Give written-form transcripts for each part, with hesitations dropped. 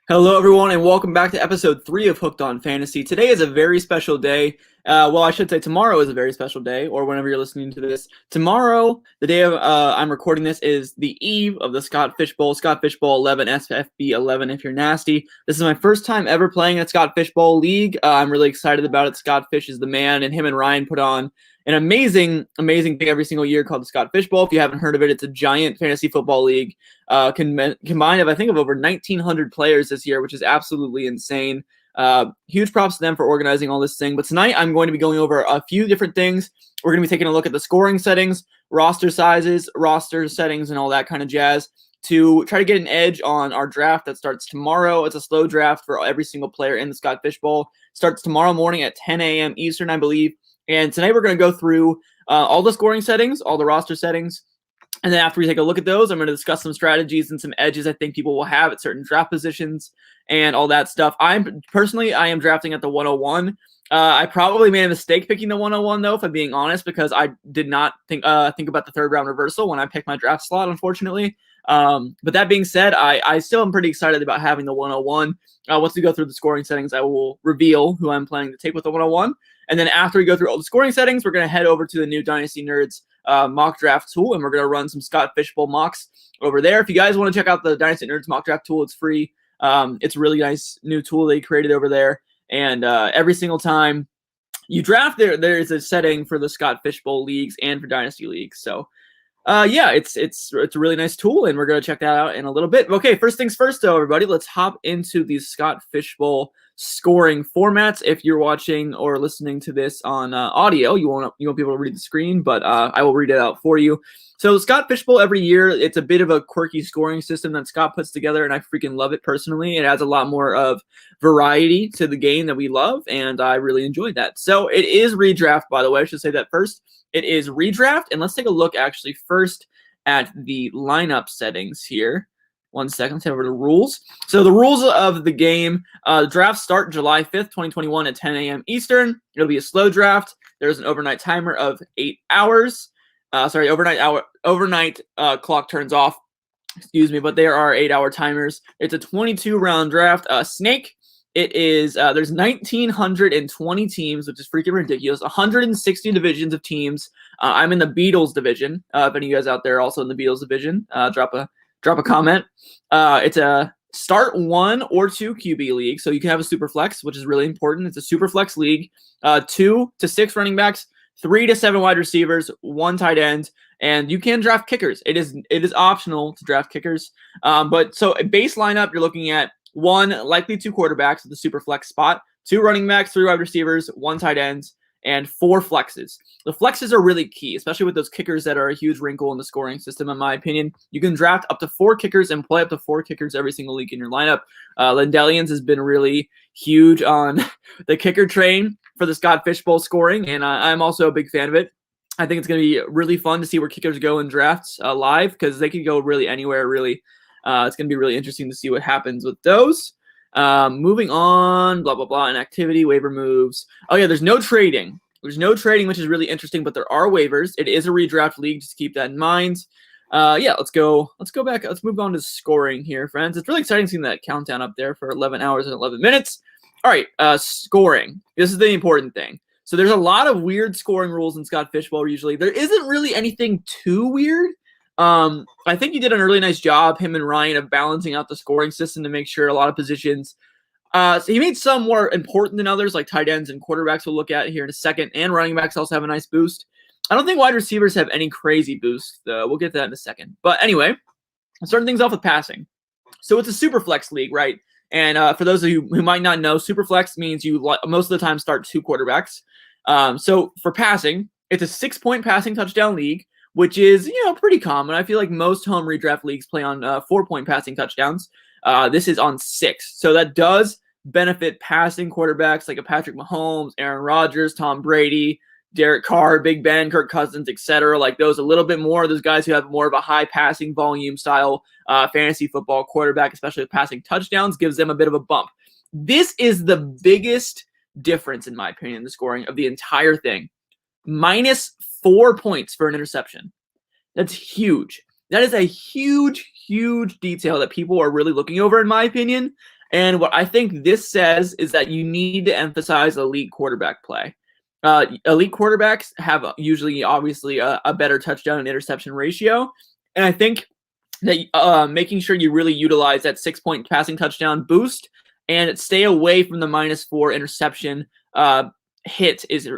Hello, everyone, and welcome back to episode 3 of Hooked on Fantasy. Today is a very special day. Well, I should say tomorrow is a very special day, or whenever you're listening to this. Tomorrow, the day of I'm recording this, is the eve of the Scott Fishbowl 11, SFB 11 if you're nasty. This is my first time ever playing at Scott Fishbowl League. I'm really excited about it. Scott Fish is the man, and him and Ryan put on an amazing thing every single year called the Scott Fishbowl. If you haven't heard of it, it's a giant fantasy football league combined of, I think, of over 1,900 players this year, which is absolutely insane. Huge props to them for organizing all this thing. But tonight I'm going to be going over a few different things. We're going to be taking a look at the scoring settings, roster sizes, roster settings, and all that kind of jazz to try to get an edge on our draft that starts tomorrow. It's a slow draft for every single player in the Scott Fishbowl. Starts tomorrow morning at 10 a.m. Eastern, I believe. And tonight we're going to go through all the scoring settings, all the roster settings. And then after we take a look at those, I'm going to discuss some strategies and some edges I think people will have at certain draft positions and all that stuff. I am drafting at the 101. I probably made a mistake picking the 101, though, if I'm being honest, because I did not think about the third round reversal when I picked my draft slot, unfortunately. But that being said, I still am pretty excited about having the 101. Once we go through the scoring settings, I will reveal who I'm planning to take with the 101. And then after we go through all the scoring settings, we're going to head over to the new Dynasty Nerds mock draft tool, and we're going to run some Scott Fishbowl mocks over there. If you guys want to check out the Dynasty Nerds mock draft tool, it's free. It's a really nice new tool they created over there. And every single time you draft, there is a setting for the Scott Fishbowl leagues and for Dynasty leagues. So yeah, it's a really nice tool, and we're going to check that out in a little bit. Okay, first things first, though, everybody, let's hop into these Scott Fishbowl scoring formats. If you're watching or listening to this on audio, you won't be able to read the screen, but I will read it out for you. So Scott Fishbowl, every year, it's a bit of a quirky scoring system that Scott puts together, and I freaking love it personally. It adds a lot more of variety to the game that we love, and I really enjoyed that. So it is redraft, by the way. I should say that first. It is redraft, and let's take a look actually first at the lineup settings here. 1 second, let's head over to rules. So the rules of the game, drafts start July 5th, 2021 at 10 a.m. Eastern. It'll be a slow draft. There's an overnight timer of 8 hours. Overnight clock turns off, excuse me, but there are 8-hour timers. It's a 22-round draft. Snake. It is, there's 1,920 teams, which is freaking ridiculous. 160 divisions of teams. I'm in the Beatles division. If any of you guys out there are also in the Beatles division, drop a comment. It's a start 1 or 2 QB league, so you can have a super flex, which is really important. It's a super flex league. 2 to 6 running backs, 3 to 7 wide receivers, 1 tight end, and you can draft kickers. It is optional to draft kickers. But so a base lineup, you're looking at 1, likely 2 quarterbacks at the super flex spot, 2 running backs, 3 wide receivers, 1 tight end, and 4 flexes. The flexes are really key, especially with those kickers that are a huge wrinkle in the scoring system, in my opinion. You can draft up to 4 kickers and play up to 4 kickers every single week in your lineup. Lendelians has been really huge on the kicker train for the Scott Fishbowl scoring, and I'm also a big fan of it. I think it's going to be really fun to see where kickers go in drafts live, because they can go really anywhere, really. It's going to be really interesting to see what happens with those. Moving on, blah, blah, blah, inactivity, waiver moves. Oh, yeah, there's no trading. There's no trading, which is really interesting, but there are waivers. It is a redraft league, just keep that in mind. Yeah, let's go back. Let's move on to scoring here, friends. It's really exciting seeing that countdown up there for 11 hours and 11 minutes. All right, scoring. This is the important thing. So there's a lot of weird scoring rules in Scott Fishbowl usually. There isn't really anything too weird. I think he did a really nice job, him and Ryan, of balancing out the scoring system to make sure a lot of positions. So he made some more important than others, like tight ends and quarterbacks we'll look at here in a second, and running backs also have a nice boost. I don't think wide receivers have any crazy boost. We'll get to that in a second. But anyway, starting things off with passing. So it's a super flex league, right? And for those of you who might not know, super flex means you most of the time start 2 quarterbacks. So for passing, it's a 6-point passing touchdown league, which is, pretty common. I feel like most home redraft leagues play on 4-point passing touchdowns. This is on 6. So that does benefit passing quarterbacks like a Patrick Mahomes, Aaron Rodgers, Tom Brady, Derek Carr, Big Ben, Kirk Cousins, etc. Like those a little bit more. Those guys who have more of a high passing volume style fantasy football quarterback, especially with passing touchdowns, gives them a bit of a bump. This is the biggest difference, in my opinion, in the scoring of the entire thing. -4 points for an interception. That's huge. That is a huge, huge detail that people are really looking over, in my opinion. And what I think this says is that you need to emphasize elite quarterback play. Elite quarterbacks have usually, obviously, a better touchdown and interception ratio. And I think that making sure you really utilize that 6-point passing touchdown boost and stay away from the -4 interception hit is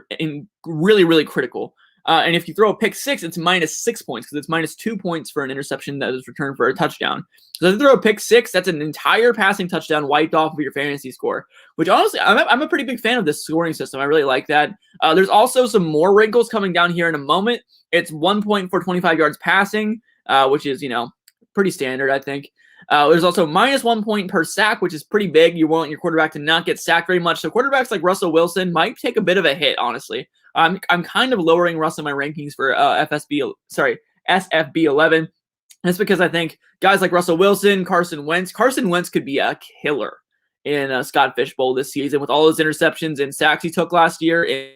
really, really critical. And if you throw a pick six, it's -6 points because it's -2 points for an interception that is returned for a touchdown. So if you throw a pick six, that's an entire passing touchdown wiped off of your fantasy score, which honestly, I'm a pretty big fan of this scoring system. I really like that. There's also some more wrinkles coming down here in a moment. It's 1 point for 25 yards passing, which is, pretty standard, I think. There's also -1 point per sack, which is pretty big. You want your quarterback to not get sacked very much. So quarterbacks like Russell Wilson might take a bit of a hit, honestly. I'm kind of lowering Russ in my rankings for SFB 11. That's because I think guys like Russell Wilson, Carson Wentz could be a killer in Scott Fishbowl this season with all those interceptions and sacks he took last year in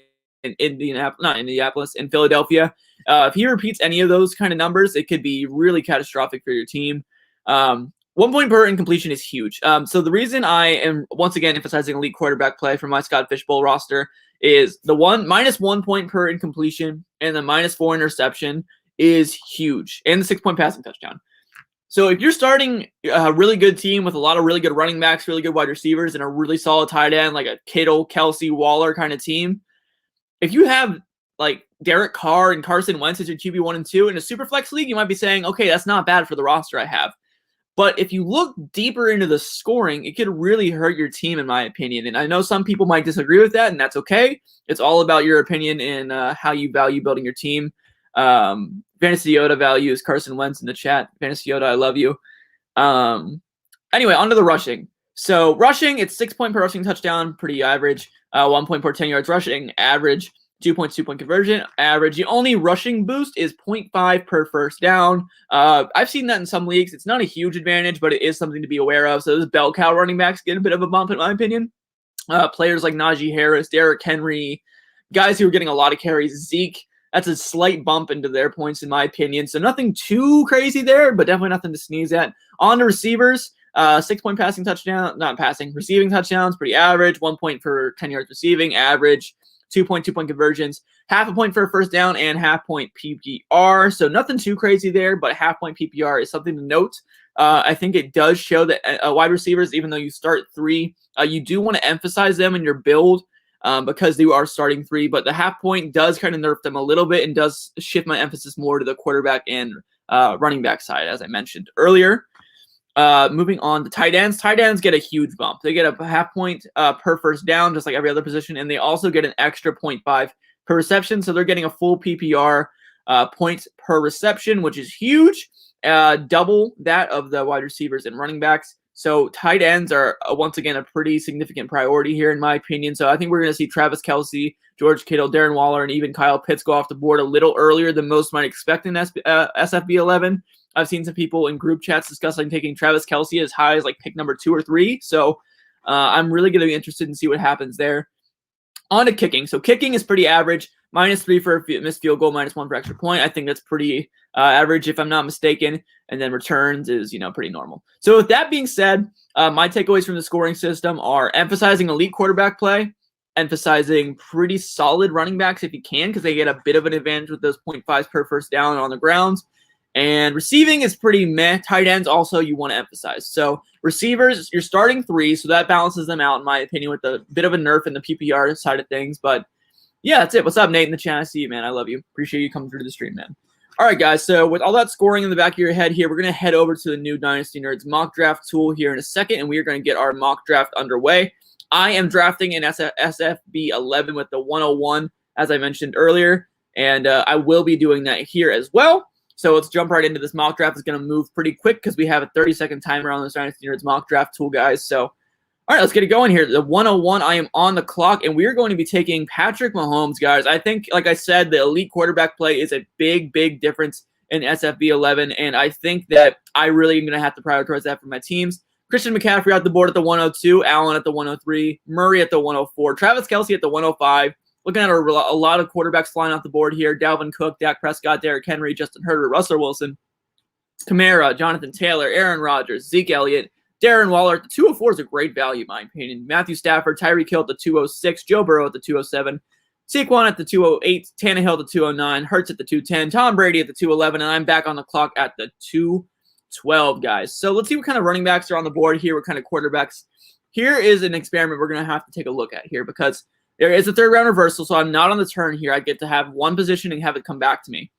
Philadelphia. If he repeats any of those kind of numbers, it could be really catastrophic for your team. 1 point per incompletion is huge. So the reason I am once again emphasizing elite quarterback play for my Scott Fishbowl roster is the -1 point per incompletion and the -4 interception is huge, and the 6-point passing touchdown. So if you're starting a really good team with a lot of really good running backs, really good wide receivers, and a really solid tight end like a Kittle, Kelsey, Waller kind of team, if you have like Derek Carr and Carson Wentz as your QB1 and 2 in a super flex league, you might be saying, okay, that's not bad for the roster I have. But if you look deeper into the scoring, it could really hurt your team, in my opinion. And I know some people might disagree with that, and that's okay. It's all about your opinion and how you value building your team. Fantasy Yoda values Carson Wentz in the chat. Fantasy Yoda, I love you. Anyway, on to the rushing. So rushing, it's 6 point per rushing touchdown, pretty average. 1 point per 10 yards rushing, average. 2.2 point conversion, average. The only rushing boost is 0.5 per first down. I've seen that in some leagues. It's not a huge advantage, but it is something to be aware of. So those bell cow running backs get a bit of a bump, in my opinion. Players like Najee Harris, Derrick Henry, guys who are getting a lot of carries. Zeke, that's a slight bump into their points, in my opinion. So nothing too crazy there, but definitely nothing to sneeze at. On to receivers, 6 point receiving touchdowns, pretty average. 1 point for 10 yards receiving, average. 2.2 point conversions, 0.5 point for a first down, and 0.5 point PPR. So nothing too crazy there, but 0.5 point PPR is something to note. I think it does show that wide receivers, even though you start 3, you do want to emphasize them in your build because you are starting 3. But the 0.5 point does kind of nerf them a little bit and does shift my emphasis more to the quarterback and running back side, as I mentioned earlier. Moving on to tight ends. Tight ends get a huge bump. They get a 0.5 point per first down, just like every other position, and they also get an extra 0.5 per reception. So they're getting a full PPR points per reception, which is huge, double that of the wide receivers and running backs. So tight ends are, once again, a pretty significant priority here, in my opinion. So I think we're going to see Travis Kelce, George Kittle, Darren Waller, and even Kyle Pitts go off the board a little earlier than most might expect in SFB 11. I've seen some people in group chats discussing taking Travis Kelce as high as like pick number 2 or 3. So I'm really going to be interested in see what happens there. On to kicking. So kicking is pretty average. -3 for a missed field goal, -1 for extra point. I think that's pretty average if I'm not mistaken. And then returns is, pretty normal. So with that being said, my takeaways from the scoring system are emphasizing elite quarterback play, emphasizing pretty solid running backs if you can, because they get a bit of an advantage with those 0.5s per first down on the grounds. And receiving is pretty meh. Tight ends also you want to emphasize. So receivers, you're starting 3, so that balances them out, in my opinion, with a bit of a nerf in the PPR side of things. But yeah, that's it. What's up, Nate, in the chat? I see you, man. I love you. Appreciate you coming through the stream, man. All right, guys. So with all that scoring in the back of your head here, we're going to head over to the new Dynasty Nerds mock draft tool here in a second, and we are going to get our mock draft underway. I am drafting in SFB 11 with the 101, as I mentioned earlier, and I will be doing that here as well. So let's jump right into this mock draft. It's going to move pretty quick because we have a 30-second timer on this Dynasty Nerds mock draft tool, guys. So, all right, let's get it going here. The 101, I am on the clock, and we are going to be taking Patrick Mahomes, guys. I think, like I said, the elite quarterback play is a big, big difference in SFB 11, and I think that I really am going to have to prioritize that for my teams. Christian McCaffrey at the board at the 102, Allen at the 103, Murray at the 104, Travis Kelce at the 105. Looking at a lot of quarterbacks flying off the board here. Dalvin Cook, Dak Prescott, Derrick Henry, Justin Herbert, Russell Wilson, Kamara, Jonathan Taylor, Aaron Rodgers, Zeke Elliott, Darren Waller at the 204 is a great value, in my opinion. Matthew Stafford, Tyreek Hill at the 206, Joe Burrow at the 207, Saquon at the 208, Tannehill at the 209, Hurts at the 210, Tom Brady at the 211, and I'm back on the clock at the 212, guys. So let's see what kind of running backs are on the board here, what kind of quarterbacks. Here is an experiment we're going to have to take a look at here because there is a third round reversal, so I'm not on the turn here. I get to have one position and have it come back to me.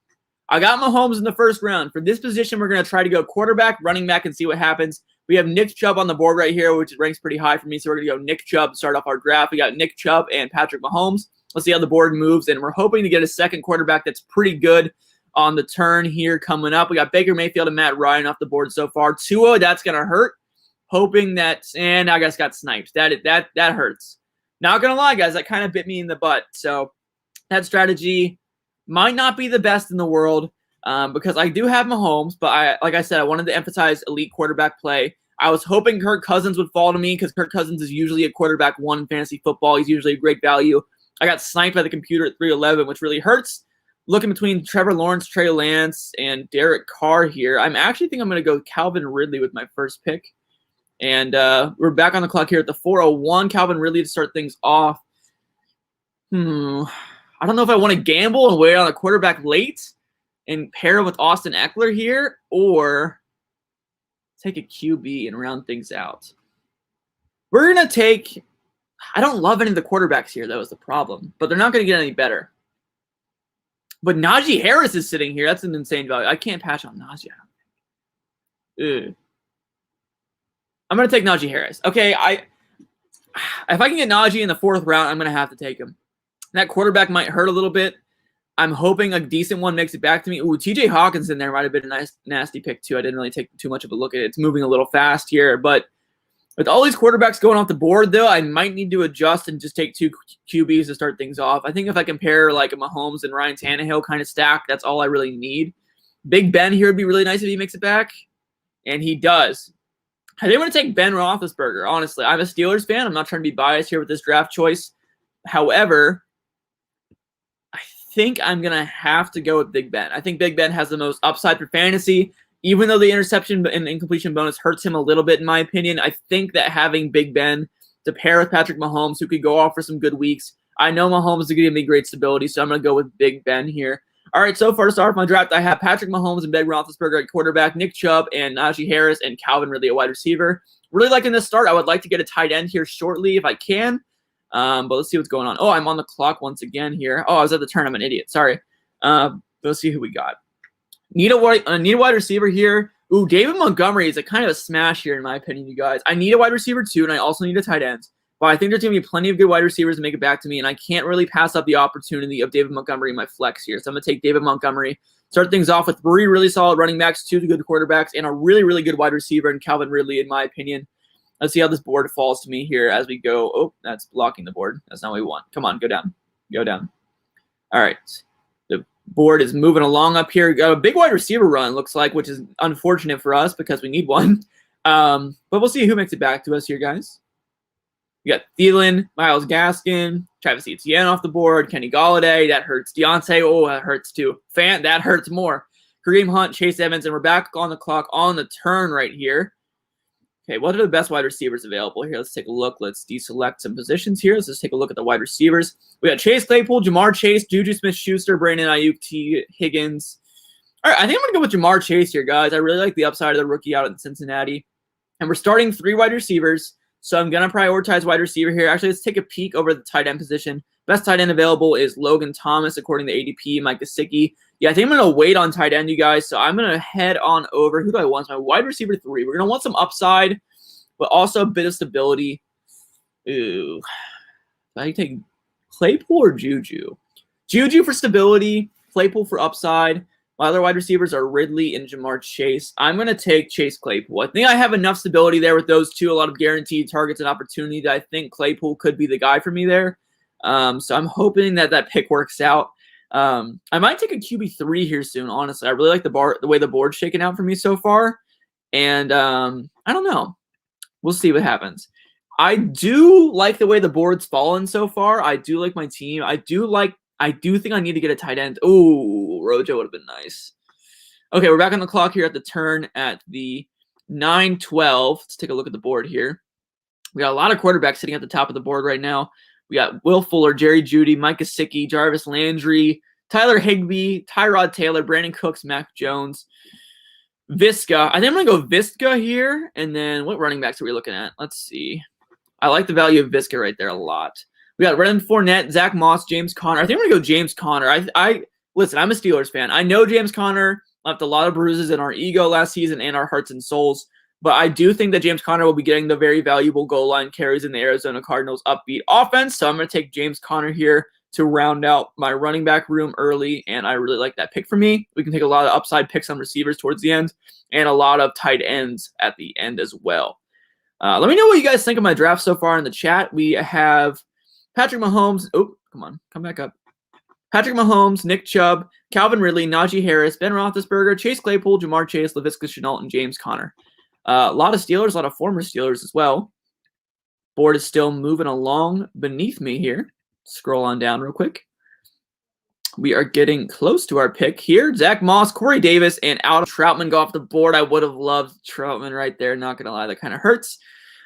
I got Mahomes in the first round. For this position, we're going to try to go quarterback, running back, and see what happens. We have Nick Chubb on the board right here, which ranks pretty high for me, so we're going to go Nick Chubb to start off our draft. We got Nick Chubb and Patrick Mahomes. Let's see how the board moves, and we're hoping to get a second quarterback that's pretty good on the turn here coming up. We got Baker Mayfield and Matt Ryan off the board so far. Tua, that's going to hurt. Hoping that, and I guess got sniped. That hurts. Not going to lie, guys, that kind of bit me in the butt. So that strategy might not be the best in the world because I do have Mahomes, but like I said, I wanted to emphasize elite quarterback play. I was hoping Kirk Cousins would fall to me because Kirk Cousins is usually a quarterback one in fantasy football. He's usually a great value. I got sniped by the computer at 311, which really hurts. Looking between Trevor Lawrence, Trey Lance, and Derek Carr here. I'm actually think I'm going to go Calvin Ridley with my first pick. And we're back on the clock here at the 401. Calvin Ridley to start things off. I don't know if I want to gamble and wait on a quarterback late and pair with Austin Eckler here or take a QB and round things out. We're going to take – I don't love any of the quarterbacks here, though, is the problem. But they're not going to get any better. But Najee Harris is sitting here. That's an insane value. I can't patch on Najee. Ugh. I'm going to take Najee Harris. Okay, if I can get Najee in the fourth round, I'm going to have to take him. That quarterback might hurt a little bit. I'm hoping a decent one makes it back to me. Ooh, TJ Hawkins in there might have been a nice, nasty pick, too. I didn't really take too much of a look at it. It's moving a little fast here. But with all these quarterbacks going off the board, though, I might need to adjust and just take two QBs to start things off. I think if I compare like a Mahomes and Ryan Tannehill kind of stack, that's all I really need. Big Ben here would be really nice if he makes it back. And he does. I didn't want to take Ben Roethlisberger, honestly. I'm a Steelers fan. I'm not trying to be biased here with this draft choice. However, I think I'm going to have to go with Big Ben. I think Big Ben has the most upside for fantasy. Even though the interception and incompletion bonus hurts him a little bit, in my opinion, I think that having Big Ben to pair with Patrick Mahomes, who could go off for some good weeks, I know Mahomes is going to give me great stability, so I'm going to go with Big Ben here. All right, so far to start off my draft, I have Patrick Mahomes and Ben Roethlisberger at quarterback, Nick Chubb and Najee Harris and Calvin Ridley at wide receiver. Really liking this start. I would like to get a tight end here shortly if I can, but let's see what's going on. Oh, I'm on the clock once again here. Oh, I was at the turn. I'm an idiot. Sorry. Let's see who we got. Need a wide receiver here. Ooh, David Montgomery is a kind of a smash here in my opinion, you guys. I need a wide receiver too, and I also need a tight end. But I think there's going to be plenty of good wide receivers to make it back to me, and I can't really pass up the opportunity of David Montgomery in my flex here. So I'm going to take David Montgomery, start things off with three really solid running backs, two good quarterbacks, and a really, really good wide receiver in Calvin Ridley, in my opinion. Let's see how this board falls to me here as we go. Oh, that's blocking the board. That's not what we want. Come on, go down. Go down. All right. The board is moving along up here. Got a big wide receiver run, looks like, which is unfortunate for us because we need one. But we'll see who makes it back to us here, guys. We got Thielen, Myles Gaskin, Travis Etienne off the board, Kenny Gallaudet. That hurts. Deontay, oh, that hurts too. Fant, that hurts more. Kareem Hunt, Chase Evans, and we're back on the clock on the turn right here. Okay, what are the best wide receivers available here? Let's take a look. Let's deselect some positions here. Let's just take a look at the wide receivers. We got Chase Claypool, Jamar Chase, Juju Smith-Schuster, Brandon Ayuk, T. Higgins. All right, I think I'm going to go with Jamar Chase here, guys. I really like the upside of the rookie out in Cincinnati. And we're starting three wide receivers. So I'm going to prioritize wide receiver here. Actually, let's take a peek over the tight end position. Best tight end available is Logan Thomas, according to ADP, Mike Gesicki. Yeah, I think I'm going to wait on tight end, you guys. So I'm going to head on over. Who do I want? My wide receiver 3. We're going to want some upside, but also a bit of stability. Ooh. I take Claypool or Juju? Juju for stability, Claypool for upside. My other wide receivers are Ridley and Jamar Chase. I'm going to take Chase Claypool. I think I have enough stability there with those two, a lot of guaranteed targets and opportunity that I think Claypool could be the guy for me there. So I'm hoping that that pick works out. I might take a QB3 here soon, honestly. I really like the way the board's shaking out for me so far. And I don't know. We'll see what happens. I do like the way the board's fallen so far. I do like my team. I do think I need to get a tight end. Ooh, Rojo would have been nice. Okay, we're back on the clock here at the turn at the 9-12. Let's take a look at the board here. We got a lot of quarterbacks sitting at the top of the board right now. We got Will Fuller, Jerry Jeudy, Mike Gesicki, Jarvis Landry, Tyler Higbee, Tyrod Taylor, Brandon Cooks, Mac Jones, Visca. I think I'm going to go Visca here. And then what running backs are we looking at? Let's see. I like the value of Visca right there a lot. We got Brendan Fournette, Zach Moss, James Conner. I think I'm going to go James Conner. Listen, I'm a Steelers fan. I know James Conner left a lot of bruises in our ego last season and our hearts and souls. But I do think that James Conner will be getting the very valuable goal line carries in the Arizona Cardinals upbeat offense. So I'm going to take James Conner here to round out my running back room early. And I really like that pick for me. We can take a lot of upside picks on receivers towards the end and a lot of tight ends at the end as well. Let me know what you guys think of my draft so far in the chat. We have Patrick Mahomes. Oh, come on. Come back up. Patrick Mahomes, Nick Chubb, Calvin Ridley, Najee Harris, Ben Roethlisberger, Chase Claypool, Jamar Chase, Laviska Shenault, and James Conner. A lot of Steelers, a lot of former Steelers as well. Board is still moving along beneath me here. Scroll on down real quick. We are getting close to our pick here. Zach Moss, Corey Davis, and Adam Troutman go off the board. I would have loved Troutman right there. Not going to lie, that kind of hurts.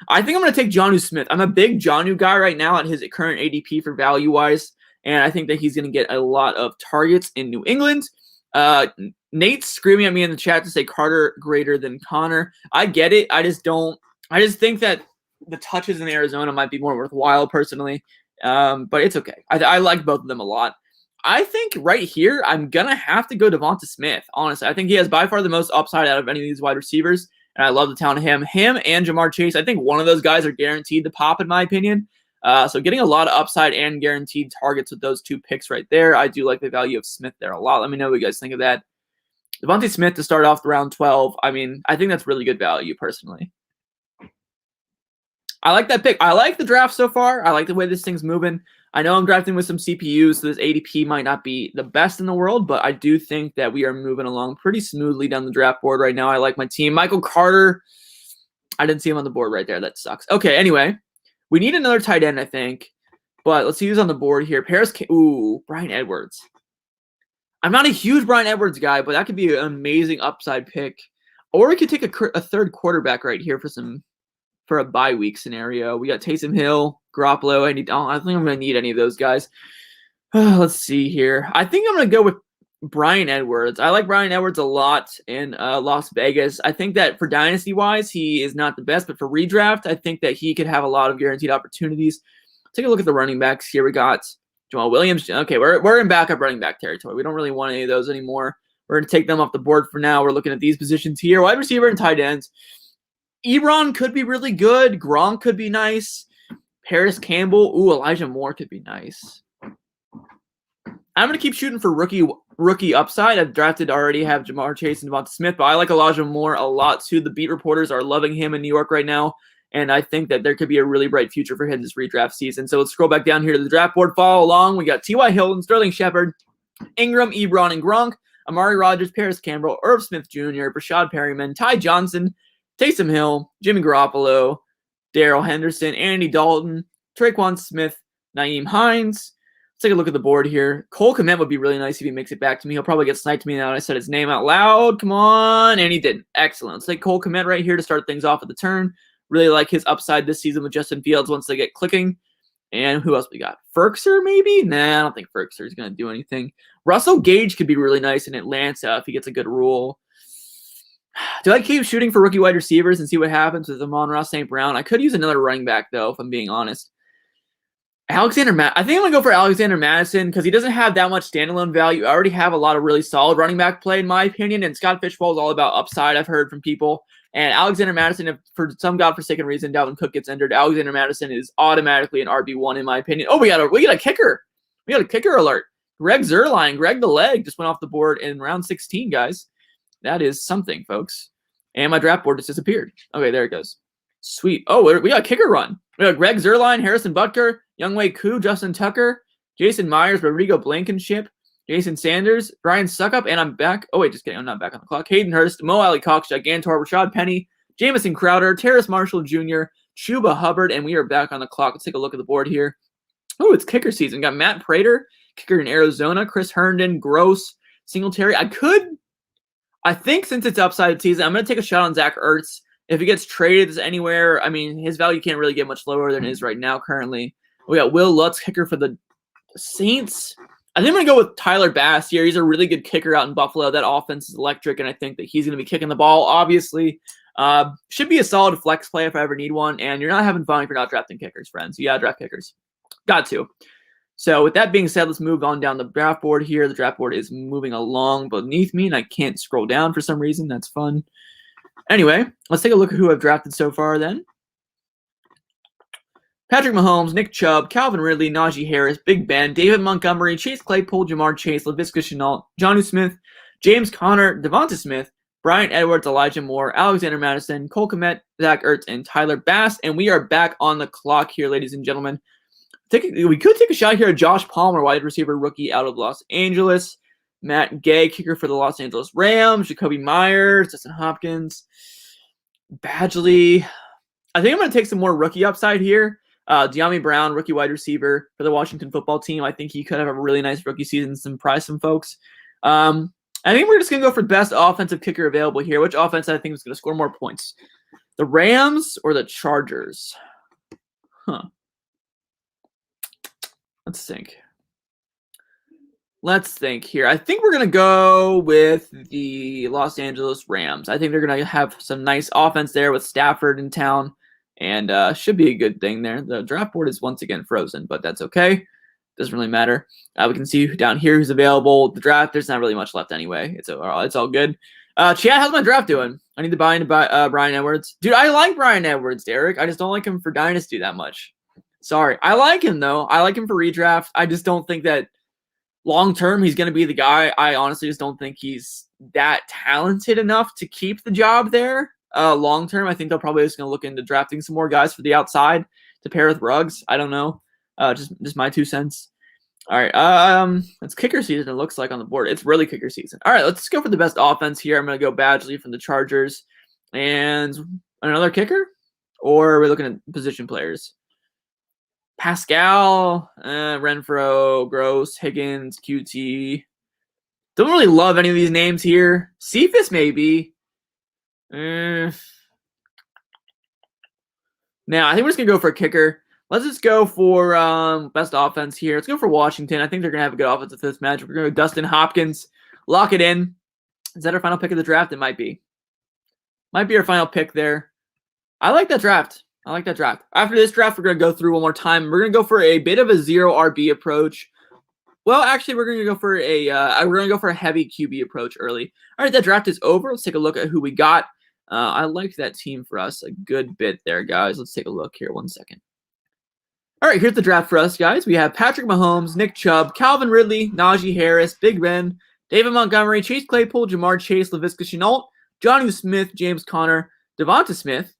I think I'm going to take Jonnu Smith. I'm a big Jonnu guy right now at his current ADP for value-wise, and I think that he's going to get a lot of targets in New England. Nate's screaming at me in the chat to say Carter greater than Connor. I get it. I just think that the touches in Arizona might be more worthwhile personally. But it's okay. I like both of them a lot. I think right here, I'm going to have to go Devonta Smith. Honestly, I think he has by far the most upside out of any of these wide receivers. And I love the talent of him. Him and Jamar Chase, I think one of those guys are guaranteed to pop in my opinion. So getting a lot of upside and guaranteed targets with those two picks right there. I do like the value of Smith there a lot. Let me know what you guys think of that. Devonta Smith to start off the round 12. I mean, I think that's really good value personally. I like that pick. I like the draft so far. I like the way this thing's moving. I know I'm drafting with some CPUs, so this ADP might not be the best in the world, but I do think that we are moving along pretty smoothly down the draft board right now. I like my team. Michael Carter. I didn't see him on the board right there. That sucks. Okay, anyway. We need another tight end, I think. But let's see who's on the board here. Bryan Edwards. I'm not a huge Bryan Edwards guy, but that could be an amazing upside pick. Or we could take a third quarterback right here for a bye week scenario. We got Taysom Hill, Garoppolo. I think I'm going to need any of those guys. Let's see here. I think I'm going to go with Bryan Edwards. I like Bryan Edwards a lot in Las Vegas. I think that for dynasty-wise, he is not the best, but for redraft, I think that he could have a lot of guaranteed opportunities. Take a look at the running backs here. We got Jamal Williams. Okay, we're in backup running back territory. We don't really want any of those anymore. We're going to take them off the board for now. We're looking at these positions here. Wide receiver and tight ends. Ebron could be really good. Gronk could be nice. Paris Campbell. Elijah Moore could be nice. I'm going to keep shooting for rookie upside. I've already have Jamar Chase and Devonta Smith, but I like Elijah Moore a lot too. The beat reporters are loving him in New York right now, and I think that there could be a really bright future for him this redraft season. So let's scroll back down here to the draft board. Follow along. We got T.Y. Hilton, Sterling Shepard, Ingram, Ebron, and Gronk, Amari Rodgers, Paris Campbell, Irv Smith Jr., Brashad Perryman, Ty Johnson, Taysom Hill, Jimmy Garoppolo, Darrell Henderson, Andy Dalton, Traquan Smith, Nyheim Hines. Let's take a look at the board here. Cole Komet would be really nice if he makes it back to me. He'll probably get sniped to me now that I said his name out loud. Come on. And he didn't. Excellent. Let's take Cole Komet right here to start things off at the turn. Really like his upside this season with Justin Fields once they get clicking. And who else we got? Ferkser maybe? Nah, I don't think Ferkser is going to do anything. Russell Gage could be really nice in Atlanta if he gets a good rule. Do I keep shooting for rookie wide receivers and see what happens with Amon-Ra St. Brown? I could use another running back, though, if I'm being honest. I think I'm going to go for Alexander Madison because he doesn't have that much standalone value. I already have a lot of really solid running back play, in my opinion, and Scott Fishbowl is all about upside, I've heard from people. And Alexander Madison, if for some godforsaken reason Dalvin Cook gets injured, Alexander Madison is automatically an RB1 in my opinion. Oh, we got a kicker. We got a kicker alert. Greg Zuerlein, Greg the Leg, just went off the board in round 16, guys. That is something, folks. And my draft board just disappeared. Okay, there it goes. Sweet. Oh, we got a kicker run. We got Greg Zuerlein, Harrison Butker, Younghoe Koo, Justin Tucker, Jason Myers, Rodrigo Blankenship, Jason Sanders, Brian Suckup, and I'm back. Oh, wait, just kidding. I'm not back on the clock. Hayden Hurst, Mo Alley Cox, Gigantor, Rashad Penny, Jamison Crowder, Terrace Marshall Jr., Chuba Hubbard, and we are back on the clock. Let's take a look at the board here. Oh, it's kicker season. We got Matt Prater, kicker in Arizona, Chris Herndon, Gross, Singletary. I think since it's upside season, I'm going to take a shot on Zack Gertz. If he gets traded anywhere, I mean, his value can't really get much lower than it is right now currently. We got Will Lutz, kicker for the Saints. I think I'm going to go with Tyler Bass here. He's a really good kicker out in Buffalo. That offense is electric, and I think that he's going to be kicking the ball, obviously. Should be a solid flex play if I ever need one, and you're not having fun if you're not drafting kickers, friends. You got to draft kickers. Got to. So with that being said, let's move on down the draft board here. The draft board is moving along beneath me, and I can't scroll down for some reason. That's fun. Anyway, let's take a look at who I've drafted so far then. Patrick Mahomes, Nick Chubb, Calvin Ridley, Najee Harris, Big Ben, David Montgomery, Chase Claypool, Jamar Chase, Laviska Shenault, Jonnu Smith, James Conner, Devonta Smith, Bryan Edwards, Elijah Moore, Alexander Madison, Cole Komet, Zack Ertz, and Tyler Bass. And we are back on the clock here, ladies and gentlemen. We could take a shot here at Josh Palmer, wide receiver rookie out of Los Angeles. Matt Gay, kicker for the Los Angeles Rams. Jacoby Myers, Dustin Hopkins, Badgley. I think I'm going to take some more rookie upside here. De'Ami Brown, rookie wide receiver for the Washington football team. I think he could have a really nice rookie season, surprise some folks. I think we're just going to go for best offensive kicker available here. Which offense I think is going to score more points? The Rams or the Chargers? Let's think. Let's think here. I think we're going to go with the Los Angeles Rams. I think they're going to have some nice offense there with Stafford in town. And should be a good thing there. The draft board is once again frozen, but that's okay. Doesn't really matter. We can see down here who's available. The draft, there's not really much left anyway. It's all good. Chad, how's my draft doing? I need to buy into Bryan Edwards. Dude, I like Bryan Edwards, Derek. I just don't like him for Dynasty that much. Sorry. I like him, though. I like him for redraft. I just don't think that long-term he's going to be the guy. I honestly just don't think he's that talented enough to keep the job there. Long-term, I think they're probably just going to look into drafting some more guys for the outside to pair with Ruggs. I don't know. Just my 2 cents. All right. It's kicker season, it looks like, on the board. It's really kicker season. All right, let's go for the best offense here. I'm going to go Badgley from the Chargers. And another kicker? Or are we looking at position players? Pascal, Renfro, Gross, Higgins, QT. Don't really love any of these names here. Cephas, maybe. Now, I think we're just going to go for a kicker. Let's just go for best offense here. Let's go for Washington. I think they're going to have a good offense with this match. We're going to go Dustin Hopkins. Lock it in. Is that our final pick of the draft? It might be. Might be our final pick there. I like that draft. After this draft, we're going to go through one more time. We're going to go for a bit of a zero RB approach. Well, actually, we're going to go for a heavy QB approach early. All right, that draft is over. Let's take a look at who we got. I liked that team for us a good bit there, guys. Let's take a look here. 1 second. All right, here's the draft for us, guys. We have Patrick Mahomes, Nick Chubb, Calvin Ridley, Najee Harris, Big Ben, David Montgomery, Chase Claypool, Jamar Chase, Laviska Shenault, Jonnu Smith, James Conner, Devonta Smith,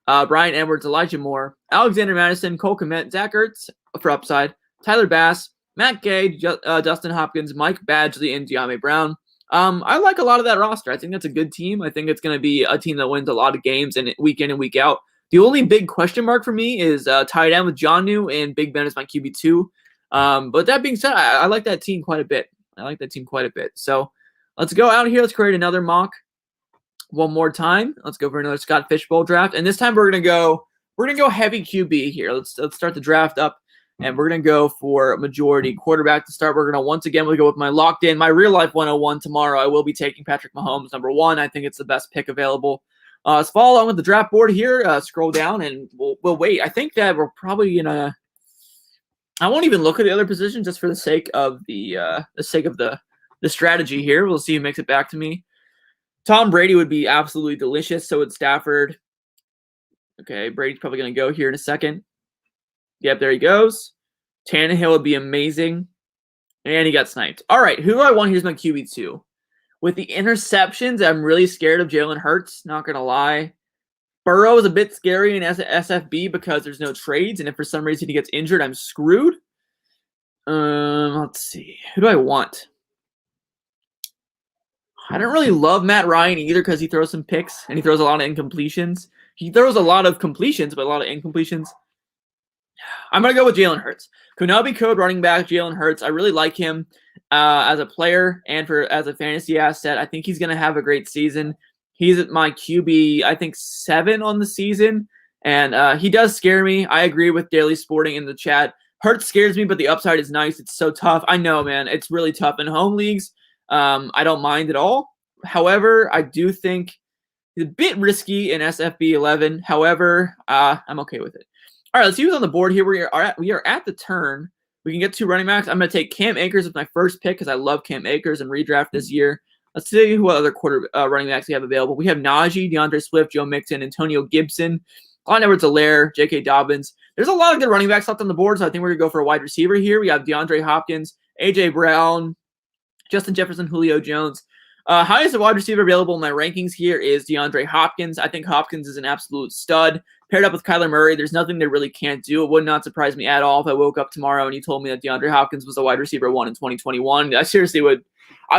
Bryan Edwards, Elijah Moore, Alexander Madison, Cole Komet, Zack Ertz for upside, Tyler Bass, Matt Gay, Dustin Hopkins, Mike Badgley, and De'Ami Brown. I like a lot of that roster. I think that's a good team. I think it's going to be a team that wins a lot of games and week in and week out. The only big question mark for me is tight end with Jonnu, and Big Ben is my QB2. But that being said, I like that team quite a bit. So let's go out here. Let's create another mock one more time. Let's go for another Scott Fishbowl draft. And this time we're gonna go heavy QB here. Let's start the draft up, and we're gonna go for majority quarterback to start. We're gonna once again go with my locked in, my real life 101 tomorrow. I will be taking Patrick Mahomes number 1. I think it's the best pick available. Let's follow along with the draft board here. Scroll down and we'll wait. I think that we're probably gonna. I won't even look at the other positions just for the sake of the strategy here. We'll see who makes it back to me. Tom Brady would be absolutely delicious. So would Stafford. Okay, Brady's probably going to go here in a second. Yep, there he goes. Tannehill would be amazing. And he got sniped. All right, who do I want? Here's my QB2. With the interceptions, I'm really scared of Jalen Hurts, not going to lie. Burrow is a bit scary in SFB because there's no trades. And if for some reason he gets injured, I'm screwed. Let's see. Who do I want? I don't really love Matt Ryan either because he throws some picks and he throws a lot of incompletions. He throws a lot of completions, but a lot of incompletions. I'm going to go with Jalen Hurts. Kunabi Code running back, Jalen Hurts. I really like him as a player and as a fantasy asset. I think he's going to have a great season. He's at my QB, I think 7 on the season, and he does scare me. I agree with Daily Sporting in the chat. Hurts scares me, but the upside is nice. It's so tough. I know, man. It's really tough in home leagues. I don't mind at all. However, I do think he's a bit risky in SFB 11. However, I'm okay with it. All right, let's see who's on the board here. We are at the turn. We can get 2 running backs. I'm going to take Cam Akers with my first pick because I love Cam Akers and redraft this year. Let's see what other running backs we have available. We have Najee, DeAndre Swift, Joe Mixon, Antonio Gibson, Clyde Edwards-Helaire, J.K. Dobbins. There's a lot of good running backs left on the board, so I think we're going to go for a wide receiver here. We have DeAndre Hopkins, A.J. Brown, Justin Jefferson, Julio Jones. Highest wide receiver available in my rankings here is DeAndre Hopkins. I think Hopkins is an absolute stud. Paired up with Kyler Murray, there's nothing they really can't do. It would not surprise me at all if I woke up tomorrow and you told me that DeAndre Hopkins was a wide receiver 1 in 2021. I seriously would.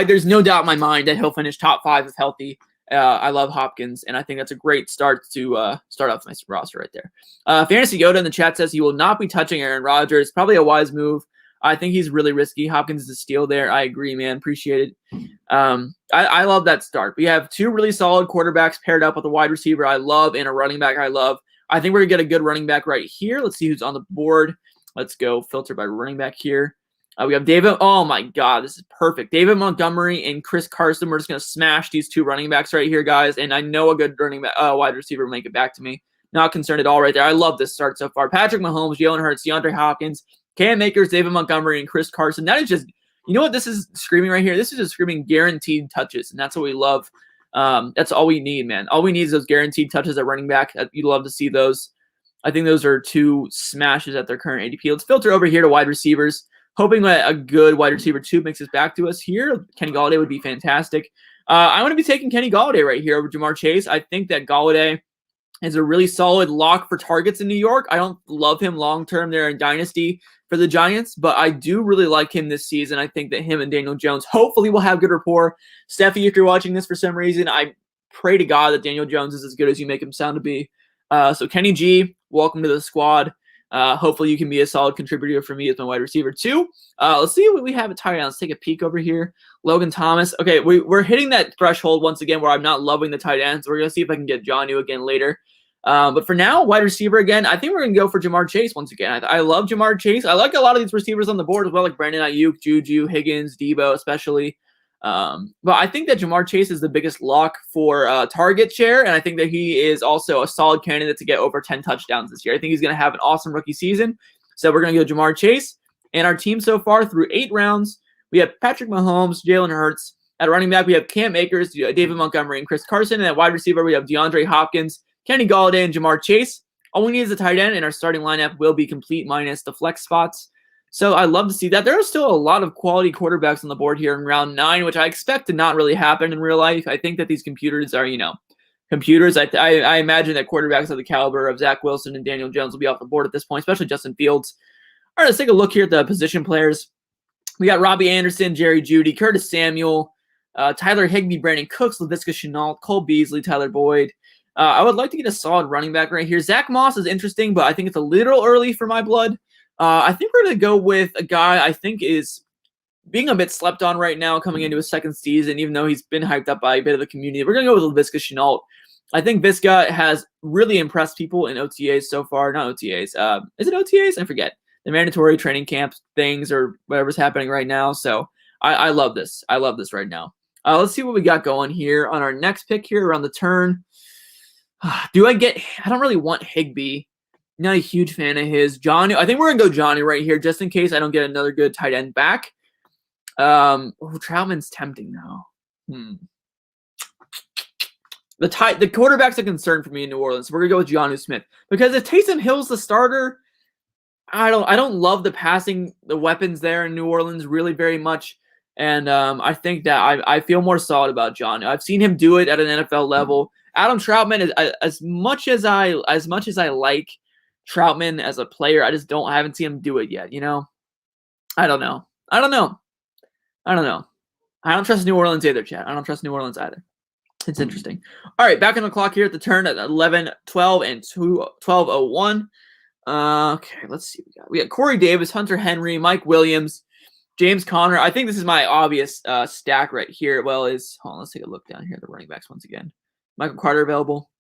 There's no doubt in my mind that he'll finish top 5 if healthy. I love Hopkins, and I think that's a great start to start off my roster right there. Fantasy Yoda in the chat says he will not be touching Aaron Rodgers. Probably a wise move. I think he's really risky. Hopkins is a steal there. I agree, man. Appreciate it. I love that start. We have 2 really solid quarterbacks paired up with a wide receiver I love and a running back I love. I think we're going to get a good running back right here. Let's see who's on the board. Let's go filter by running back here. We have David. Oh, my God. This is perfect. David Montgomery and Chris Carson. We're just going to smash these 2 running backs right here, guys. And I know a good wide receiver will make it back to me. Not concerned at all right there. I love this start so far. Patrick Mahomes, Jalen Hurts, DeAndre Hopkins, Cam Akers, David Montgomery, and Chris Carson. That is just, you know what this is screaming right here? This is just screaming guaranteed touches, and that's what we love. That's all we need, man. All we need is those guaranteed touches at running back. You'd love to see those. I think those are 2 smashes at their current ADP. Let's filter over here to wide receivers, hoping that a good wide receiver 2 makes it back to us here. Kenny Gallaudet would be fantastic. I'm going to be taking Kenny Gallaudet right here over Jamar Chase. I think that Gallaudet is a really solid lock for targets in New York. I don't love him long-term there in Dynasty for the Giants, but I do really like him this season. I think that him and Daniel Jones hopefully will have good rapport. Steffi, if you're watching this for some reason, I pray to God that Daniel Jones is as good as you make him sound to be. So Kenny G, welcome to the squad. Hopefully you can be a solid contributor for me as my wide receiver too. Let's see what we have at tight end. Let's take a peek over here. Logan Thomas. Okay, we're hitting that threshold once again where I'm not loving the tight ends. We're going to see if I can get Jonnu again later. But for now, wide receiver again, I think we're going to go for Jamar Chase once again. I love Jamar Chase. I like a lot of these receivers on the board as well, like Brandon Ayuk, Juju, Higgins, Debo especially. But I think that Jamar Chase is the biggest lock for target share, and I think that he is also a solid candidate to get over 10 touchdowns this year. I think he's going to have an awesome rookie season. So we're going to go Jamar Chase. And our team so far through 8 rounds, we have Patrick Mahomes, Jalen Hurts. At running back, we have Cam Akers, David Montgomery, and Chris Carson. And at wide receiver, we have DeAndre Hopkins, Kenny Gallaudet, and Jamar Chase. All we need is a tight end, and our starting lineup will be complete minus the flex spots. So I love to see that. There are still a lot of quality quarterbacks on the board here in round 9, which I expect to not really happen in real life. I think that these computers are, computers. I imagine that quarterbacks of the caliber of Zach Wilson and Daniel Jones will be off the board at this point, especially Justin Fields. All right, let's take a look here at the position players. We got Robbie Anderson, Jerry Jeudy, Curtis Samuel, Tyler Higbee, Brandon Cooks, Laviska Shenault, Cole Beasley, Tyler Boyd. I would like to get a solid running back right here. Zach Moss is interesting, but I think it's a little early for my blood. I think we're going to go with a guy I think is being a bit slept on right now coming into his second season, even though he's been hyped up by a bit of the community. We're going to go with Laviska Shenault. I think Visca has really impressed people in OTAs so far. Not OTAs. Is it OTAs? I forget. The mandatory training camp things or whatever's happening right now. So I love this. I love this right now. Let's see what we got going here on our next pick here around the turn. I don't really want Higbee. Not a huge fan of his. Johnny, I think we're going to go Johnny right here just in case I don't get another good tight end back. Troutman's tempting now. The quarterback's a concern for me in New Orleans. So we're going to go with Jonnu Smith. Because if Taysom Hill's the starter, I don't love the weapons there in New Orleans really very much. And I think that I feel more solid about Jonnu. I've seen him do it at an NFL level. Adam Troutman is as much as I like Troutman as a player, I haven't seen him do it yet, I don't know. I don't trust New Orleans either, chat. I don't trust New Orleans either. It's interesting. All right, back on the clock here at the turn at 11:12 and 12:01. Okay, let's see. We got Corey Davis, Hunter Henry, Mike Williams, James Conner. I think this is my obvious stack right here. Hold on, let's take a look down here at the running backs once again. Michael Carter available?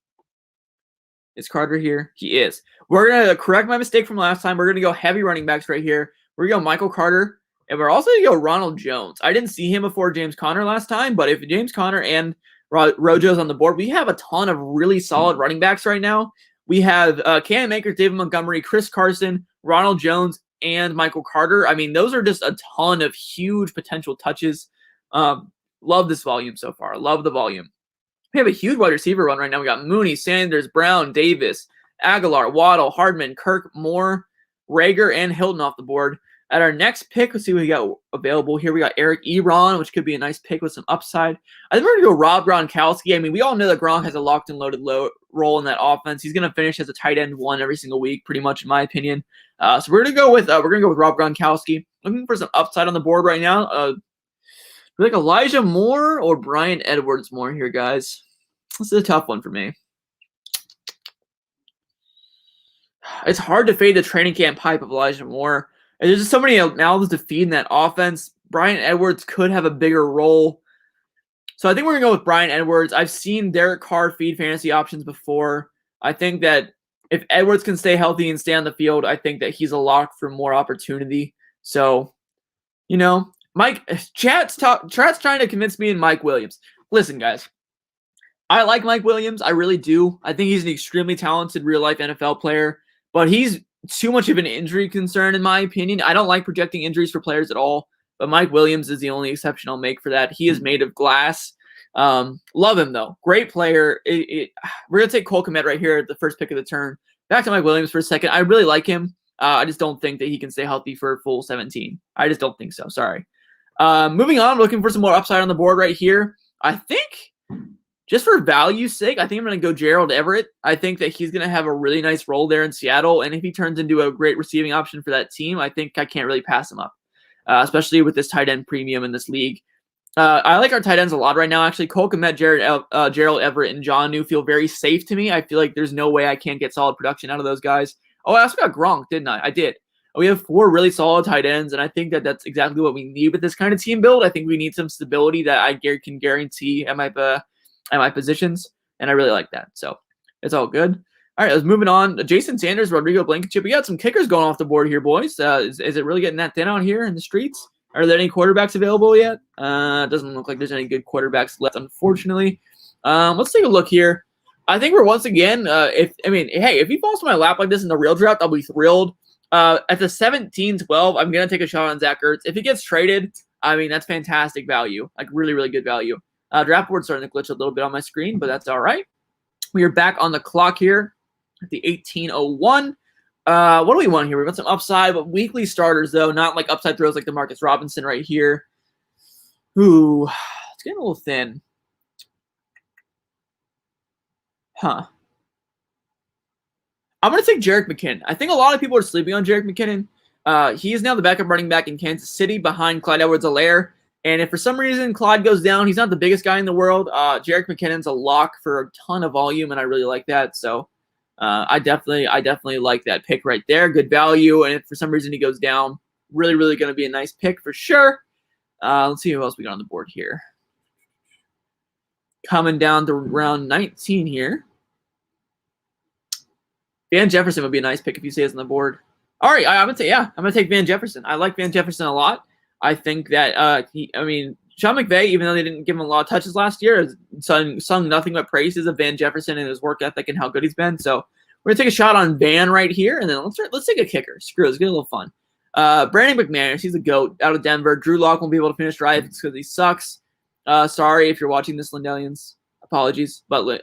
Is Carter here? He is. We're going to correct my mistake from last time. We're going to go heavy running backs right here. We're going to go Michael Carter, and we're also going to go Ronald Jones. I didn't see him before James Conner last time, but if James Conner and Rojo's on the board, we have a ton of really solid running backs right now. We have Cam Akers, David Montgomery, Chris Carson, Ronald Jones, and Michael Carter. I mean, those are just a ton of huge potential touches. Love this volume so far. Love the volume. We have a huge wide receiver run right now. We got Mooney, Sanders, Brown, Davis, Aguilar, Waddle, Hardman, Kirk, Moore, Rager, and Hilton off the board. At our next pick, let's see what we got available here. We got Eric Ebron, which could be a nice pick with some upside. I think we're going to go Rob Gronkowski. I mean, we all know that Gronk has a locked and loaded role in that offense. He's going to finish as a tight end 1 every single week, pretty much in my opinion. So we're going to go with Rob Gronkowski. Looking for some upside on the board right now. Like Elijah Moore or Brian Edwards Moore here, guys. This is a tough one for me. It's hard to fade the training camp hype of Elijah Moore. There's just so many mouths to feed in that offense. Brian Edwards could have a bigger role. So I think we're going to go with Brian Edwards. I've seen Derek Carr feed fantasy options before. I think that if Edwards can stay healthy and stay on the field, I think that he's a lock for more opportunity. So, you know, Chat's trying to convince me and Mike Williams. Listen, guys. I like Mike Williams. I really do. I think he's an extremely talented real-life NFL player, but he's too much of an injury concern in my opinion. I don't like projecting injuries for players at all, but Mike Williams is the only exception I'll make for that. He is made of glass. Love him, though. Great player. We're going to take Comet right here at the first pick of the turn. Back to Mike Williams for a second. I really like him. I just don't think that he can stay healthy for a full 17. I just don't think so. Sorry. Moving on, looking for some more upside on the board right here. I think just for value's sake, I think I'm going to go Gerald Everett. I think that he's going to have a really nice role there in Seattle, and if he turns into a great receiving option for that team, I think I can't really pass him up, especially with this tight end premium in this league. I like our tight ends a lot right now, actually. Cole Komet, Gerald Everett, and John New feel very safe to me. I feel like there's no way I can't get solid production out of those guys. Oh, I also got Gronk, didn't I? I did. We have 4 really solid tight ends, and I think that that's exactly what we need with this kind of team build. I think we need some stability that I can guarantee at my positions, and I really like that. So it's all good. All right, let's moving on. Jason Sanders, Rodrigo Blankenship. We got some kickers going off the board here, boys. Is it really getting that thin out here in the streets? Are there any quarterbacks available yet? Doesn't look like there's any good quarterbacks left, unfortunately. Let's take a look here. I think we're once again, if he falls to my lap like this in the real draft, I'll be thrilled. At the 17-12, I'm going to take a shot on Zack Gertz. If he gets traded, I mean, that's fantastic value. Like, really, really good value. Draft board's starting to glitch a little bit on my screen, but that's all right. We are back on the clock here at the 18:01. What do we want here? We want some upside, but weekly starters, though, not like upside throws like the Marcus Robinson right here. Ooh, it's getting a little thin. Huh. I'm going to take Jerick McKinnon. I think a lot of people are sleeping on Jerick McKinnon. He is now the backup running back in Kansas City behind Clyde Edwards-Helaire. And if for some reason Clyde goes down, he's not the biggest guy in the world. Jerick McKinnon's a lock for a ton of volume, and I really like that. So I definitely like that pick right there. Good value. And if for some reason he goes down, really, really going to be a nice pick for sure. Let's see who else we got on the board here. Coming down to round 19 here. Van Jefferson would be a nice pick if he stays on the board. All right, I'm going to take Van Jefferson. I like Van Jefferson a lot. I think that, Sean McVay, even though they didn't give him a lot of touches last year, has sung nothing but praises of Van Jefferson and his work ethic and how good he's been. So we're going to take a shot on Van right here, and then let's take a kicker. Screw it, let's get a little fun. Brandon McMahon, he's a GOAT out of Denver. Drew Lock won't be able to finish drives because he sucks. Sorry if you're watching this, Lindellians. Apologies, but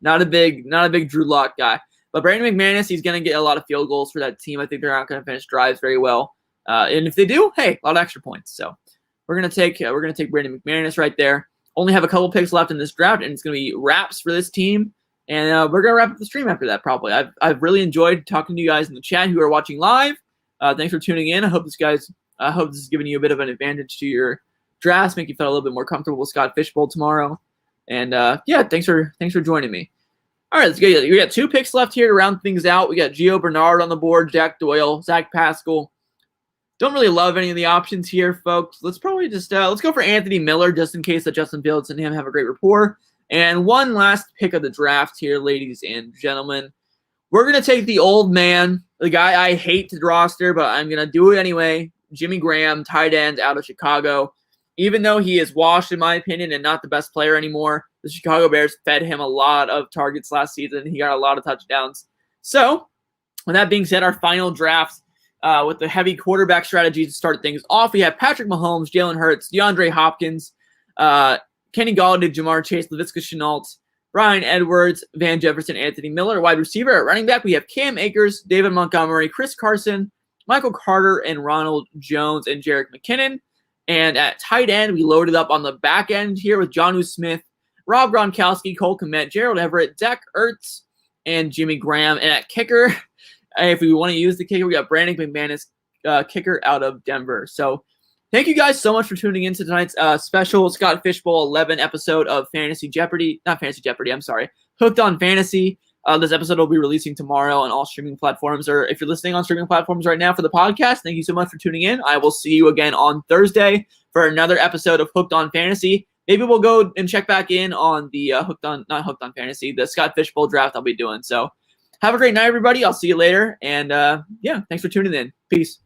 not a big Drew Lock guy. But Brandon McManus, he's going to get a lot of field goals for that team. I think they're not going to finish drives very well. And if they do, hey, a lot of extra points. So we're gonna take Brandon McManus right there. Only have a couple picks left in this draft, and it's gonna be wraps for this team. And we're gonna wrap up the stream after that. Probably. I've really enjoyed talking to you guys in the chat who are watching live. Thanks for tuning in. I hope this is giving you a bit of an advantage to your drafts, make you feel a little bit more comfortable with Scott Fishbowl tomorrow. And thanks for joining me. All right, let's go. We got 2 picks left here to round things out. We got Gio Bernard on the board, Jack Doyle, Zach Pascal. Don't really love any of the options here, folks. Let's probably just let's go for Anthony Miller just in case that Justin Fields and him have a great rapport. And one last pick of the draft here, ladies and gentlemen. We're going to take the old man, the guy I hate to roster, but I'm going to do it anyway. Jimmy Graham, tight end out of Chicago. Even though he is washed, in my opinion, and not the best player anymore, the Chicago Bears fed him a lot of targets last season. He got a lot of touchdowns. So, with that being said, our final draft with the heavy quarterback strategy to start things off, we have Patrick Mahomes, Jalen Hurts, DeAndre Hopkins, Kenny Gallaudet, Jamar Chase, Laviska Shenault, Brian Edwards, Van Jefferson, Anthony Miller. Wide receiver at running back, we have Cam Akers, David Montgomery, Chris Carson, Michael Carter, and Ronald Jones, and Jerick McKinnon. And at tight end, we loaded up on the back end here with Jonnu Smith, Rob Gronkowski, Cole Comet, Gerald Everett, Zack Gertz, and Jimmy Graham. And at kicker, if we want to use the kicker, we got Brandon McMahon, kicker out of Denver. So thank you guys so much for tuning in to tonight's special Scott Fishbowl 11 episode of Hooked on Fantasy. This episode will be releasing tomorrow on all streaming platforms, or if you're listening on streaming platforms right now for the podcast, thank you so much for tuning in. I will see you again on Thursday for another episode of Hooked on Fantasy. Maybe we'll go and check back in on the the Scott Fishbowl draft I'll be doing. So have a great night, everybody. I'll see you later. And thanks for tuning in. Peace.